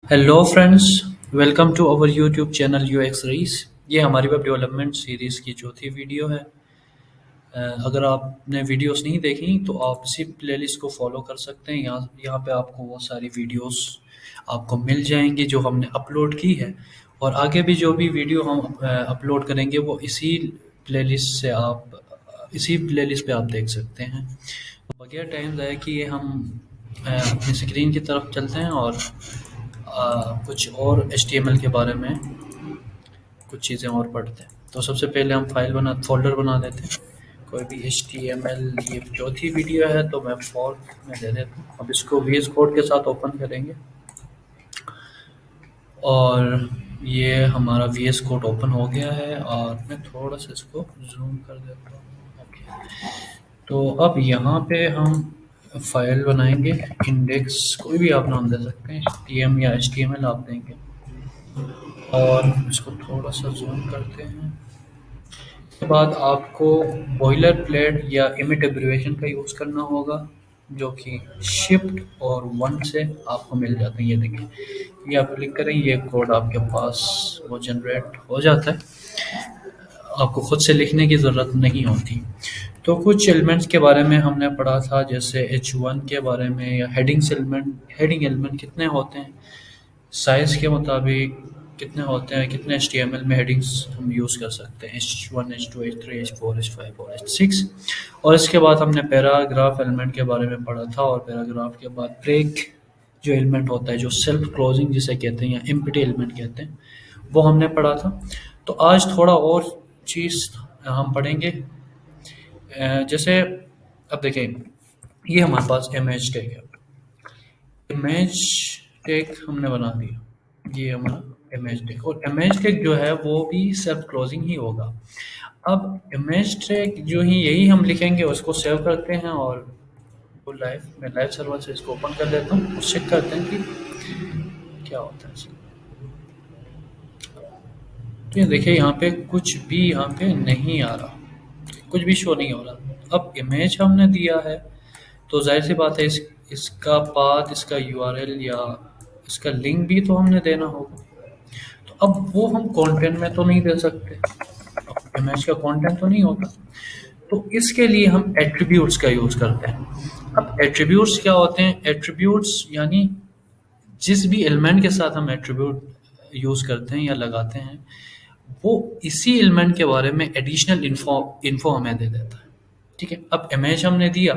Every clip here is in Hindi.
Hello friends, welcome to our YouTube channel UX Rais. ये हमारी वेब डेवलपमेंट सीरीज़ की चौथी वीडियो है। अगर आपने वीडियोस नहीं देखी तो आप इसी प्लेलिस्ट को फॉलो कर सकते हैं। यहाँ यहाँ पे आपको वो सारी वीडियोस आपको मिल जाएंगी जो हमने अपलोड की है, और आगे भी जो भी वीडियो हम अपलोड करेंगे वो इसी प्लेलिस्ट पे आप देख सकते हैं। बगैर टाइम ज़ाया किए हम अपनी स्क्रीन की तरफ चलते हैं और कुछ और HTML के बारे में कुछ चीज़ें और पढ़ते हैं। तो सबसे पहले हम फ़ोल्डर बना देते हैं कोई भी HTML। ये चौथी वीडियो है तो मैं फोर्थ में दे देता हूँ। अब इसको VS कोड के साथ ओपन करेंगे और ये हमारा VS कोड ओपन हो गया है, और मैं थोड़ा सा इसको जूम कर देता हूँ। ओके, तो अब यहाँ पे हम फाइल बनाएंगे। इंडेक्स कोई भी आप नाम दे सकते हैं, TM या HTML आप देंगे, और इसको थोड़ा सा जूम करते हैं। उसके बाद आपको बॉयलर प्लेट या इमिट एब्रिवेशन का यूज़ करना होगा, जो कि शिफ्ट और 1 से आपको मिल जाते हैं। ये देखिए, ये आप क्लिक करें, ये कोड आपके पास वो जनरेट हो जाता है। आपको खुद से लिखने की ज़रूरत नहीं होती। तो कुछ एलिमेंट्स के बारे में हमने पढ़ा था, जैसे H1 के बारे में, या हेडिंग एलिमेंट कितने होते हैं, साइज़ के मुताबिक कितने होते हैं, कितने HTML में हेडिंग्स हम यूज़ कर सकते हैं, H1 H2 H3 H4 H5 और H6। और इसके बाद हमने पैराग्राफ एलिमेंट के बारे में पढ़ा था, और पैराग्राफ के बाद ब्रेक जो एलिमेंट होता है, जो सेल्फ क्लोजिंग जिसे कहते हैं या एम्प्टी एलिमेंट कहते हैं, वो हमने पढ़ा था। तो आज थोड़ा और चीज़ हम पढ़ेंगे। जैसे अब देखें, ये हमारे पास इमेज टैग है। इमेज टैग हमने बना दिया, ये हमारा इमेज टैग, और इमेज टैग जो है वो भी सेल्फ क्लोजिंग ही होगा। अब इमेज टैग जो ही यही हम लिखेंगे, उसको सेव करते हैं, और वो लाइव सर्वर से इसको ओपन कर देता हूँ और चेक करते हैं कि क्या होता है इसमें। तो ये देखिए, यहाँ पे कुछ भी यहाँ पे नहीं आ रहा, कुछ भी शो नहीं हो रहा। अब इमेज हमने दिया है तो जाहिर सी बात है इसका पाथ, इसका URL या इसका लिंक भी तो हमने देना होगा। तो अब वो हम कंटेंट में तो नहीं दे सकते, इमेज का कंटेंट तो नहीं होता। तो इसके लिए हम एट्रीब्यूट्स का यूज़ करते हैं। अब एट्रीब्यूट्स क्या होते हैं? एट्रीब्यूट्स यानी जिस भी एलिमेंट के साथ हम एट्रीब्यूट यूज़ करते हैं या लगाते हैं, वो इसी एलिमेंट के बारे में एडिशनल इन्फो हमें दे देता है। ठीक है, अब इमेज हमने दिया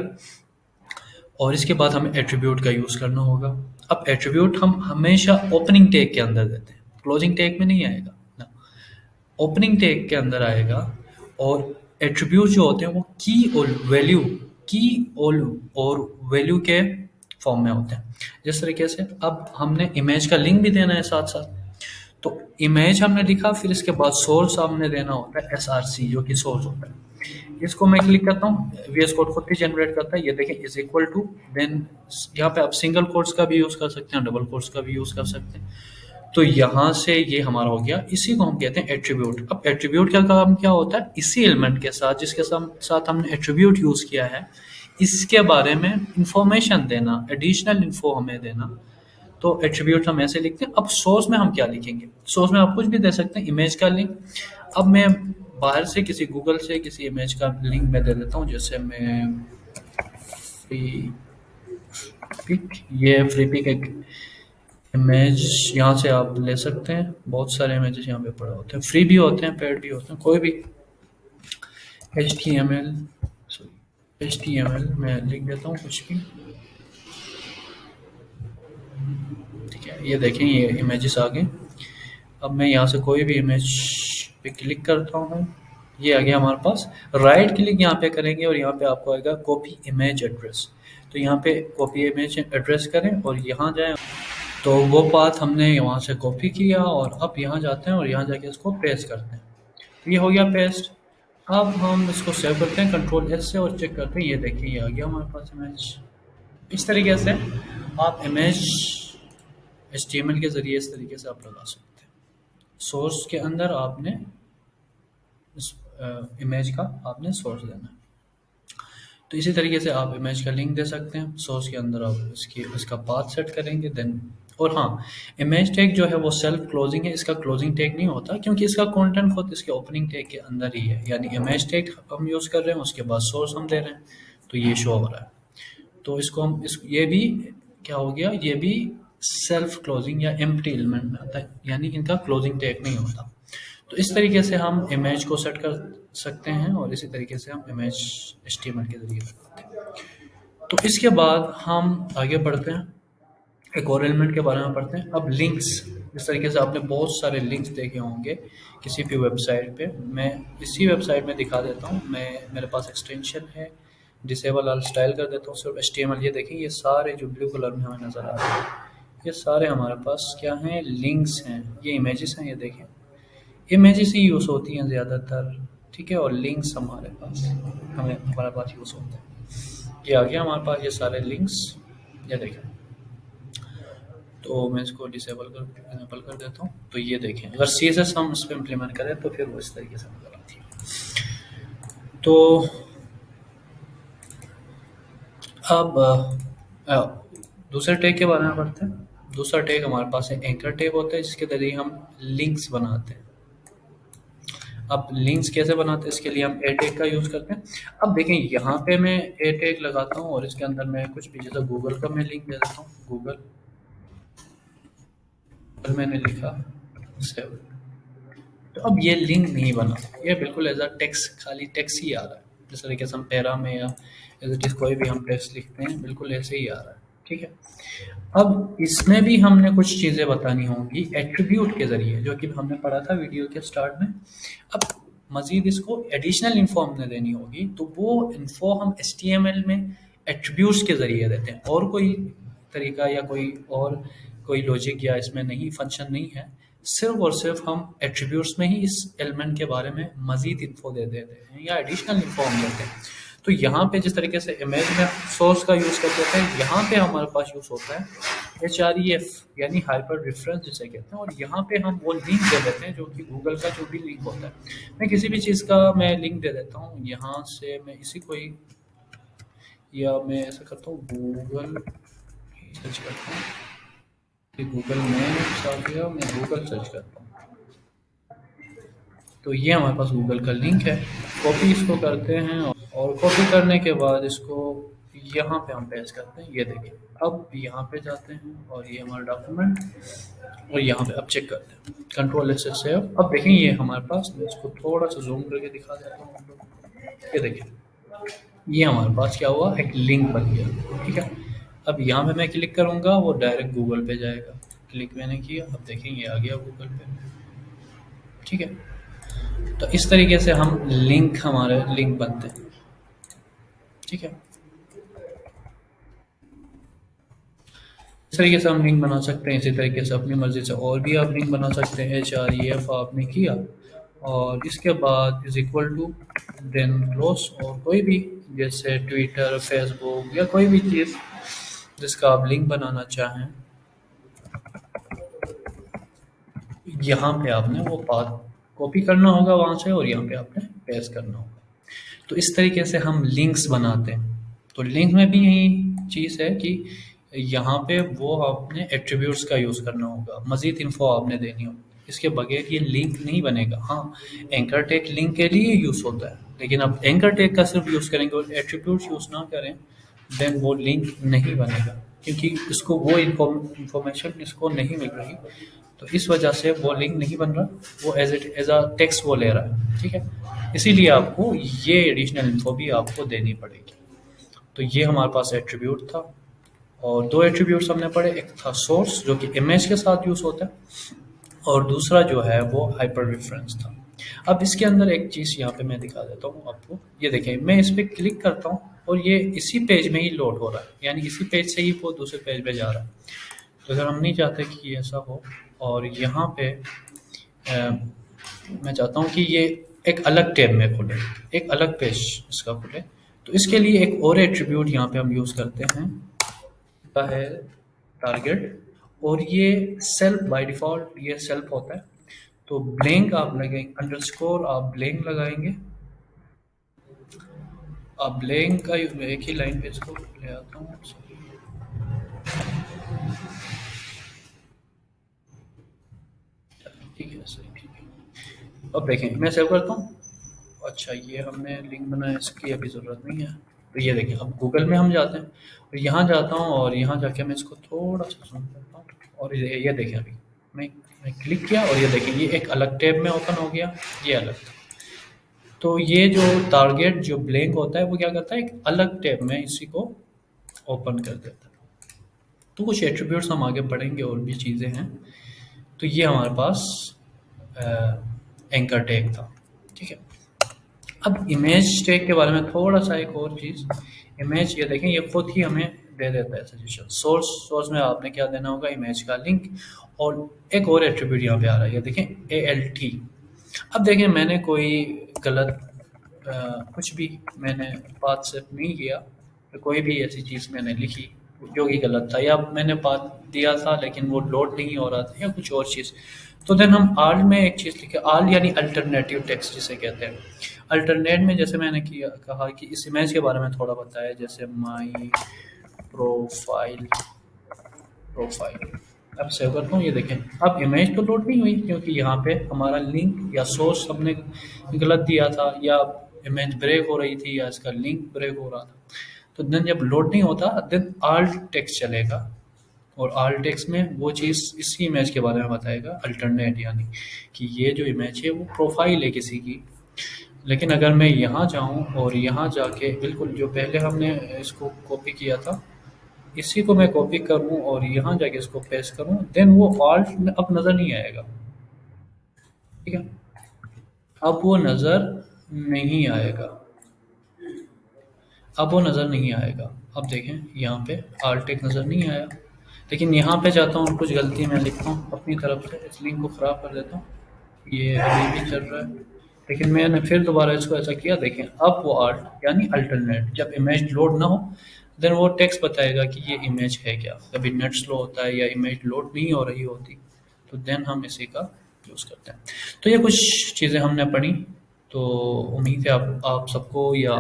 और इसके बाद हमें एट्रीब्यूट का यूज़ करना होगा। अब एट्रीब्यूट हम हमेशा ओपनिंग टैग के अंदर देते हैं, क्लोजिंग टैग में नहीं आएगा ना, ओपनिंग टैग के अंदर आएगा। और एट्रीब्यूट जो होते हैं वो की और वैल्यू के फॉर्म में होते हैं। जिस तरीके से अब हमने इमेज का लिंक भी देना है साथ साथ, तो इमेज हमने लिखा, फिर इसके बाद सोर्स हमने देना होता है SRC, जो कि सोर्स होता है। इसको मैं क्लिक करता हूँ, VS कोड खुद ही जनरेट करता है। ये देखें, इज इक्वल टू, देन यहाँ पे आप सिंगल कोट्स का भी यूज़ कर सकते हैं, डबल कोट्स का भी यूज़ कर सकते हैं। तो यहाँ से ये हमारा हो गया, इसी को हम कहते हैं एट्रीब्यूट। अब एट्रीब्यूट का काम क्या होता है? इसी एलिमेंट के साथ जिसके साथ हमने एट्रीब्यूट यूज़ किया है, इसके बारे में इंफॉर्मेशन देना, एडिशनल इन्फो हमें देना। तो एट्रीब्यूट हम ऐसे लिखते हैं। अब सोर्स में हम क्या लिखेंगे? सोर्स में आप कुछ भी दे सकते हैं, इमेज का लिंक। अब मैं बाहर से गूगल से किसी इमेज का लिंक मैं दे देता हूँ, जैसे मैं फ्री पिक एक इमेज यहाँ से आप ले सकते हैं। बहुत सारे इमेजेस यहाँ पे पड़े होते हैं, फ्री भी होते हैं, पेड भी होते हैं, कोई भी। HTML मैं लिख देता हूँ कुछ भी। ठीक है, ये देखें, ये इमेजेस आ गए। अब मैं यहाँ से कोई भी इमेज पे क्लिक करता हूँ, ये आ गया हमारे पास। राइट क्लिक यहाँ पे करेंगे और यहाँ पे आपको आएगा कॉपी इमेज एड्रेस। तो यहाँ पे कॉपी इमेज एड्रेस करें और यहाँ जाएं। तो वो पाथ हमने वहाँ से कॉपी किया, और अब यहाँ जाते हैं और यहाँ जाके इसको पेस्ट करते हैं। तो ये हो गया पेस्ट। अब हम इसको सेव करते हैं Ctrl+S से और चेक करते हैं। ये देखिए, ये आ गया हमारे पास इमेज। इस तरीके से आप इमेज HTML के ज़रिए इस तरीके से आप लगा सकते हैं। सोर्स के अंदर आपने इस इमेज का आपने सोर्स देना है। तो इसी तरीके से आप इमेज का लिंक दे सकते हैं। सोर्स के अंदर आप इसका पाथ सेट करेंगे, देन और हाँ, इमेज टैग जो है वो सेल्फ क्लोजिंग है, इसका क्लोजिंग टैग नहीं होता क्योंकि इसका कंटेंट खुद इसके ओपनिंग टैग के अंदर ही है। यानी इमेज टैग हम यूज़ कर रहे हैं, उसके बाद सोर्स हम दे रहे हैं, तो ये शो हो रहा है। तो इसको हम इस ये भी क्या हो गया, ये भी सेल्फ क्लोजिंग या एम्प्टी एलिमेंट में आता है, यानी इनका क्लोजिंग टैग नहीं होता। तो इस तरीके से हम इमेज को सेट कर सकते हैं और इसी तरीके से हम इमेज एचटीएमएल के जरिए करते हैं। तो इसके बाद हम आगे बढ़ते हैं, एक और एलिमेंट के बारे में पढ़ते हैं। अब लिंक्स, इस तरीके से आपने बहुत सारे लिंक्स देखे होंगे किसी भी वेबसाइट पे। मैं इसी वेबसाइट में दिखा देता हूँ, मेरे पास एक्सटेंशन है, डिसेबल ऑल स्टाइल कर देता हूँ सिर्फ HTML। ये देखें, ये सारे जो ब्लू कलर में हमें नज़र आ रहे हैं, ये सारे हमारे पास क्या हैं, लिंक्स हैं। ये इमेजेस हैं, ये देखें, इमेजेस ही यूज़ होती हैं ज़्यादातर, ठीक है। और लिंक्स हमारे पास यूज़ होते हैं। ये आ गया हमारे पास ये सारे लिंक्स, ये देखें। तो मैं इसको डिसेबल कर देता हूँ। तो ये देखें, अगर CSS हम इस पर इम्प्लीमेंट करें तो फिर वो इस तरीके से नजर आती है। तो अब दूसरे टैग के बारे में पढ़ते हैं। दूसरा टैग हमारे पास है एंकर टैग होता है, जिसके जरिए हम लिंक्स बनाते हैं। अब लिंक्स कैसे बनाते हैं, इसके लिए हम ए टैग का यूज़ करते हैं। अब देखें, यहाँ पे मैं ए टैग लगाता हूँ और इसके अंदर मैं कुछ भी, जैसे गूगल का मैं लिंक दे देता हूँ, गूगल मैंने लिखा सेव। तो अब ये लिंक नहीं बना, ये बिल्कुल एज अ टेक्स्ट, खाली टेक्स्ट ही आ रहा है। जिस तरीके से हम पैरा में या एज इट इज कोई भी हम टेक्स्ट लिखते हैं, बिल्कुल ऐसे ही आ रहा है, ठीक है। अब इसमें भी हमने कुछ चीज़ें बतानी होंगी एट्रीब्यूट के ज़रिए, जो कि हमने पढ़ा था वीडियो के स्टार्ट में। अब मज़ीद इसको एडिशनल इन्फो हमने देनी होगी, तो वो इन्फो हम HTML में एट्रीब्यूट्स के ज़रिए देते हैं। और कोई तरीका या कोई लॉजिक या इसमें नहीं, फंक्शन नहीं है। सिर्फ और सिर्फ हम एट्रीब्यूट्स में ही इस एलिमेंट के बारे में मज़ीद इन्फो दे देते हैं या एडिशनल इन्फो हम देते हैं। तो यहाँ पे जिस तरीके से इमेज में सोर्स का यूज़ कर देते हैं, यहाँ पे हमारे पास यूज़ होता है HREF, यानी हाइपर रेफरेंस जिसे कहते हैं। और यहाँ पे हम वो लिंक दे देते हैं जो कि गूगल का जो भी लिंक होता है। मैं किसी भी चीज़ का मैं लिंक दे देता हूँ, यहाँ से मैं इसी को ही, या मैं ऐसा करता हूँ, गूगल सर्च करता हूँ कि गूगल में आ गया, मैं गूगल सर्च करता हूँ, तो ये हमारे पास गूगल का लिंक है। कॉपी इसको करते हैं और कॉपी करने के बाद इसको यहाँ पे हम पेस्ट करते हैं। ये देखिए, अब यहाँ पे जाते हैं और ये हमारा डॉक्यूमेंट, और यहाँ पे अब चेक करते हैं, Ctrl+S से सेव। अब देखें, ये हमारे पास, मैं इसको थोड़ा सा जूम करके दिखा देता हूँ आप लोगों को। ये देखिए, ये हमारे पास क्या हुआ, एक लिंक बन गया, ठीक है। अब यहाँ पे मैं क्लिक करूँगा, वो डायरेक्ट गूगल पे जाएगा। क्लिक मैंने किया, अब देखें ये आ गया गूगल पे, ठीक है। तो इस तरीके से हम हमारे लिंक बनते हैं, ठीक है। इस तरीके से हम लिंक बना सकते हैं। इसी तरीके से अपनी मर्जी से और भी आप लिंक बना सकते हैं। HREF आपने किया और इसके बाद is equal to then close, और कोई भी जैसे ट्विटर, फेसबुक या कोई भी चीज़ जिसका आप लिंक बनाना चाहें, यहाँ पे आपने वो पाथ कॉपी करना होगा वहाँ से और यहाँ पे आपने पेस्ट करना होगा। तो इस तरीके से हम लिंक्स बनाते हैं। तो लिंक में भी यही चीज़ है कि यहाँ पे वो आपने एट्रीब्यूट्स का यूज़ करना होगा, मज़ीद इन्फो आपने देनी होगी, इसके बगैर ये लिंक नहीं बनेगा। हाँ, एंकर टैग लिंक के लिए यूज़ होता है, लेकिन अब एंकर टैग का सिर्फ यूज़ करेंगे और एट्रीब्यूट्स यूज़ ना करें, देन वो लिंक नहीं बनेगा, क्योंकि इसको वो इंफॉर्मेशन इसको नहीं मिल रही। तो इस वजह से वो लिंक नहीं बन रहा, वो एज अ टेक्स्ट वो ले रहा है, ठीक है। इसीलिए आपको ये एडिशनल इन्फो भी आपको देनी पड़ेगी। तो ये हमारे पास एट्रीब्यूट था और दो एट्रीब्यूट्स हमने पढ़े, एक था सोर्स जो कि इमेज के साथ यूज़ होता है, और दूसरा जो है वो हाइपर रेफरेंस था। अब इसके अंदर एक चीज़ यहाँ पे मैं दिखा देता हूँ आपको। ये देखें, मैं इस पर क्लिक करता हूँ और ये इसी पेज में ही लोड हो रहा है, यानी इसी पेज से ही वो दूसरे पेज पे जा रहा है। तो अगर हम नहीं चाहते कि ऐसा हो, और यहाँ पे मैं चाहता हूँ कि ये एक अलग टैब में खुले, एक अलग पेज इसका खुले, तो इसके लिए एक और एट्रीब्यूट यहाँ पे हम यूज़ करते हैं, का है टारगेट, और ये सेल्फ बाय डिफ़ॉल्ट ये सेल्फ होता है। तो ब्लैंक आप लगाएंगे, अंडरस्कोर आप ब्लैंक लगाएंगे। आप ब्लैंक का एक ही लाइन पे इसको ले आता हूँ, ऐसे ही, ठीक है। अब देखें मैं सेव करता हूँ। अच्छा ये हमने लिंक बनाया, इसकी अभी ज़रूरत नहीं है। तो ये देखिए अब गूगल में हम जाते हैं और यहाँ जाता हूँ और यहाँ जाके मैं इसको थोड़ा सा जूम करता हूँ और ये देखिए अभी मैं मैं क्लिक किया और ये देखिए ये एक अलग टैब में ओपन हो गया, ये अलग था। तो ये जो टारगेट जो ब्लैंक होता है वो क्या करता है, एक अलग टैब में इसी को ओपन कर देता है। तो कुछ एट्रीब्यूट्स हम आगे पढ़ेंगे और भी चीज़ें हैं। तो ये हमारे पास एंकर टैग था, ठीक है। अब इमेज टैग के बारे में थोड़ा सा एक और चीज़, इमेज ये देखें ये खुद ही हमें दे देता है सजेशन। सोर्स में आपने क्या देना होगा, इमेज का लिंक। और एक और एट्रीब्यूट यहाँ पे आ रहा है, ये देखें ALT। अब देखें मैंने कोई गलत कुछ भी मैंने पाथ सेट नहीं किया, तो कोई भी ऐसी चीज़ मैंने लिखी जो कि गलत था, या मैंने पाथ दिया था लेकिन वो लोड नहीं हो रहा था या कुछ और चीज़, तो देन हम आल में एक चीज़ लिखे, आल यानी अल्टरनेटिव टेक्स्ट जिसे कहते हैं। अल्टरनेट में जैसे मैंने किया कहा कि इस इमेज के बारे में थोड़ा बताया, जैसे माई प्रोफाइल प्रोफाइल। अब सेव करता हूँ, ये देखें अब इमेज तो लोड नहीं हुई क्योंकि यहाँ पे हमारा लिंक या सोर्स हमने गलत दिया था, या इमेज ब्रेक हो रही थी, या इसका लिंक ब्रेक हो रहा था। तो देन जब लोड नहीं होता देन आल्ट टेक्स्ट चलेगा, और आल्ट टेक्स्ट में वो चीज़ इसी इमेज के बारे में बताएगा, अल्टरनेट यानी कि ये जो इमेज है वो प्रोफाइल है किसी की। लेकिन अगर मैं यहाँ जाऊँ और यहाँ जाके बिल्कुल जो पहले हमने इसको कॉपी किया था इसी को मैं कॉपी करूँ और यहाँ जाके इसको पेस्ट करूँ, देन वो ऑल्ट में अब नज़र नहीं आएगा, ठीक है। अब वो नज़र नहीं आएगा, अब वो नज़र नहीं आएगा। अब देखें यहाँ पे आल्ट एक नज़र नहीं आया, लेकिन यहाँ पे जाता हूँ कुछ गलती मैं लिखता हूँ अपनी तरफ से, इस लिंक को ख़राब कर देता हूँ, ये अभी भी चल रहा है। लेकिन मैंने फिर दोबारा इसको ऐसा किया, देखें अब वो आल्ट यानी अल्टरनेट, जब इमेज लोड ना हो देन वो टेक्स्ट बताएगा कि ये इमेज है क्या। कभी नेट स्लो होता है या इमेज लोड नहीं हो रही होती तो देन हम इसी का यूज़ करते हैं। तो ये कुछ चीज़ें हमने पढ़ी, तो उम्मीद है आप सबको या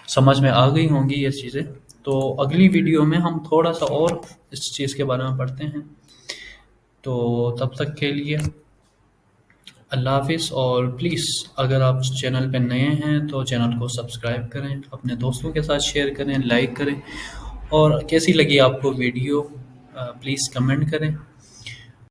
समझ में आ गई होंगी ये चीज़ें। तो अगली वीडियो में हम थोड़ा सा और इस चीज़ के बारे में पढ़ते हैं। तो तब तक के लिए अल्लाह हाफ़िज़, और प्लीज़ अगर आप चैनल पे नए हैं तो चैनल को सब्सक्राइब करें, अपने दोस्तों के साथ शेयर करें, लाइक करें, और कैसी लगी आपको वीडियो प्लीज़ कमेंट करें।